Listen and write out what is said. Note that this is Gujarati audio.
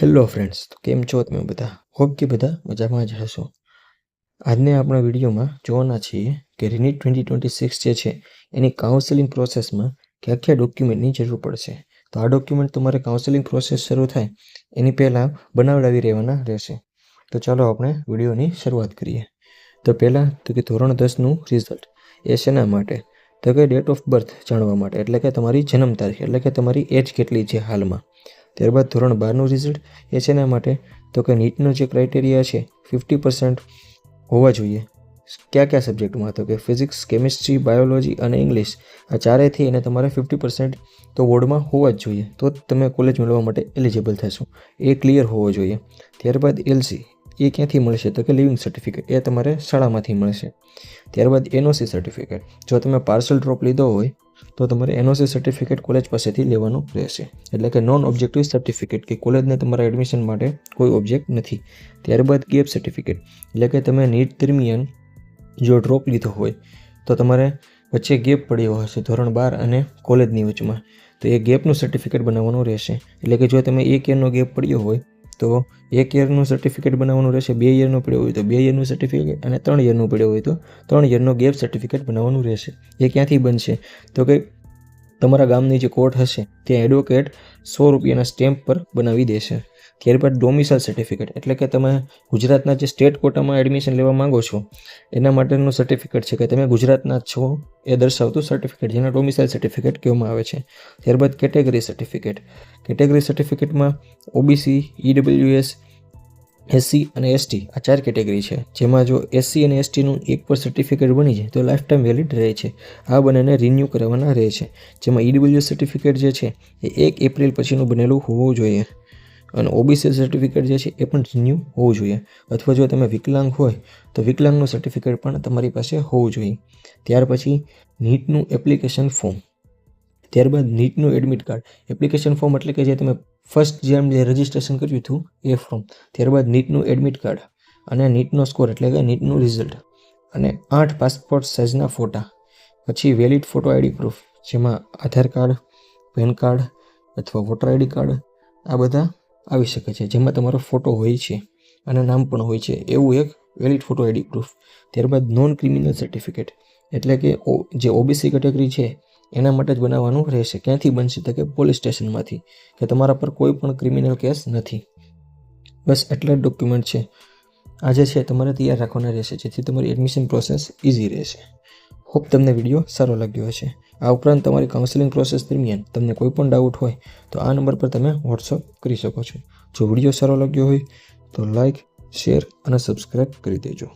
હેલો ફ્રેન્ડ્સ, તો કેમ છો તમે બધા? હોપ કે બધા મજામાં જ હશો. આજના આપણા વિડીયોમાં જોવાના છીએ કે રીનીટ 2026 જે છે એની કાઉન્સેલિંગ પ્રોસેસમાં કયા ડોક્યુમેન્ટની જરૂર પડશે. તો આ ડોક્યુમેન્ટ તમારે કાઉન્સેલિંગ પ્રોસેસ શરૂ થાય એની પહેલાં બનાવડાવી રહેવાના રહેશે. તો ચાલો આપણે વિડીયોની શરૂઆત કરીએ. તો પહેલાં તો કે ધોરણ 10નું રિઝલ્ટ એ શેના માટે? તો કે ડેટ ઓફ બર્થ જાણવા માટે, એટલે કે તમારી જન્મ તારીખ, એટલે કે તમારી એજ કેટલી છે હાલમાં. ત્યારબાદ ધોરણ 12નું રિઝલ્ટ એ શેના માટે? તો કે નીટનો જે ક્રાઇટેરિયા છે 50% હોવા જોઈએ. કયા સબ્જેક્ટમાં? તો કે ફિઝિક્સ, કેમિસ્ટ્રી, બાયોલોજી અને ઇંગ્લિશ, આ ચારેયથી એને તમારે 50% તો બોર્ડમાં હોવા જ જોઈએ. તો જ તમે કોલેજ મેળવવા માટે એલિજિબલ થશો. એ ક્લિયર હોવો જોઈએ. ત્યારબાદ એલસી એ ક્યાંથી મળશે? તો કે લિવિંગ સર્ટિફિકેટ એ તમારે શાળામાંથી મળશે. ત્યારબાદ એનઓસી સર્ટિફિકેટ, જો તમે પાર્સલ ડ્રોપ લીધો હોય તો તમારે એનઓસી સર્ટિફિકેટ કોલેજ પાસેથી લેવાનું રહેશે. એટલે કે નોન ઓબ્જેક્ટિવ સર્ટિફિકેટ, કે કોલેજને તમારા એડમિશન માટે કોઈ ઓબ્જેક્ટ નથી. ત્યારબાદ ગેપ સર્ટિફિકેટ, એટલે કે તમે નીટ દરમિયાન જો ડ્રોપ લીધો હોય તો તમારે વચ્ચે ગેપ પડ્યો હશે ધોરણ 12 અને કોલેજની વચમાં, તો એ ગેપનું સર્ટિફિકેટ બનાવવાનું રહેશે. એટલે કે જો તમે 1 યરનો ગેપ પડ્યો હોય તો 1 યરનું સર્ટિફિકેટ બનાવવાનું રહેશે. 2 યરનો પડ્યો હોય તો 2 યરનું સર્ટિફિકેટ, અને 3 યરનું પડ્યો હોય તો 3 યરનો ગેપ સર્ટિફિકેટ બનાવવાનું રહેશે. એ ક્યાંથી બનશે? તો કે તમારા ગામની જે કોર્ટ હશે ત્યાં એડવોકેટ 100 રૂપિયાના સ્ટેમ્પ પર બનાવી દેશે. ત્યારબાદ ડોમિસાઇલ સર્ટિફિકેટ, એટલે કે તમે ગુજરાતના જે સ્ટેટ કોટામાં એડમિશન લેવા માંગો છો એના માટેનું સર્ટિફિકેટ છે કે તમે ગુજરાતના જ છો એ દર્શાવતું સર્ટિફિકેટ, જેને ડોમિસાઇલ સર્ટિફિકેટ કહેવામાં આવે છે. ત્યારબાદ કેટેગરી સર્ટિફિકેટ. કેટેગરી સર્ટિફિકેટમાં ઓબીસી, ઈડબ્લ્યુએસ, એસસી અને એસટી આ 4 કેટેગરી છે, જેમાં જો એસસી અને એસટીનું એક પર સર્ટિફિકેટ બની જાય તો લાઈફ ટાઈમ વેલિડ રહે છે. આ બંનેને રિન્યૂ કરવાના રહે છે. જેમાં ઈડબ્લ્યુએસ સર્ટિફિકેટ જે છે એ 1 એપ્રિલ પછીનું બનેલું હોવું જોઈએ, અને ઓબીસી સર્ટિફિકેટ જે છે એ પણ રિન્યૂ હોવું જોઈએ. અથવા જો તમે વિકલાંગ હોય તો વિકલાંગનું સર્ટિફિકેટ પણ તમારી પાસે હોવું જોઈએ. ત્યાર પછી નીટનું એપ્લિકેશન ફોર્મ. ત્યારબાદ નીટનું એડમિટ કાર્ડ. એપ્લિકેશન ફોર્મ એટલે કે જે તમે ફર્સ્ટ જેમ જે રજિસ્ટ્રેશન કર્યું હતું એ ફોર્મ. ત્યારબાદ નીટનું એડમિટ કાર્ડ અને નીટનો સ્કોર, એટલે કે નીટનું રિઝલ્ટ, અને 8 પાસપોર્ટ સાઇઝના ફોટા. પછી વેલિડ ફોટો આઈડી પ્રૂફ, જેમાં આધાર કાર્ડ, પેન કાર્ડ અથવા વોટર આઈડી કાર્ડ આ બધા આવી શકે છે, જેમાં તમારો ફોટો હોય છે અને નામ પણ હોય છે, એવું એક વેલિડ ફોટો આઈડી પ્રૂફ. ત્યારબાદ નોન ક્રિમિનલ સર્ટિફિકેટ, એટલે કે જે ઓબીસી કેટેગરી છે એના માટે જ બનાવવાનું રહેશે. ક્યાંથી બનશે? તો કે પોલીસ સ્ટેશનમાંથી, કે તમારા પર કોઈ પણ ક્રિમિનલ કેસ નથી. બસ એટલા જ ડોક્યુમેન્ટ છે આ જે છે તમારે તૈયાર રાખવાના રહેશે, જેથી તમારી એડમિશન પ્રોસેસ ઇઝી રહેશે. હોપ તમને વિડીયો સારો લાગ્યો હશે. આ ઉપરાંત તમારી કાઉન્સેલિંગ પ્રોસેસ દરમિયાન તમને કોઈ પણ ડાઉટ હોય તો આ નંબર પર તમે વોટ્સઅપ કરી શકો છો. જો વિડીયો સારો લાગ્યો હોય તો લાઇક, શેર અને સબસ્ક્રાઈબ કરી દેજો.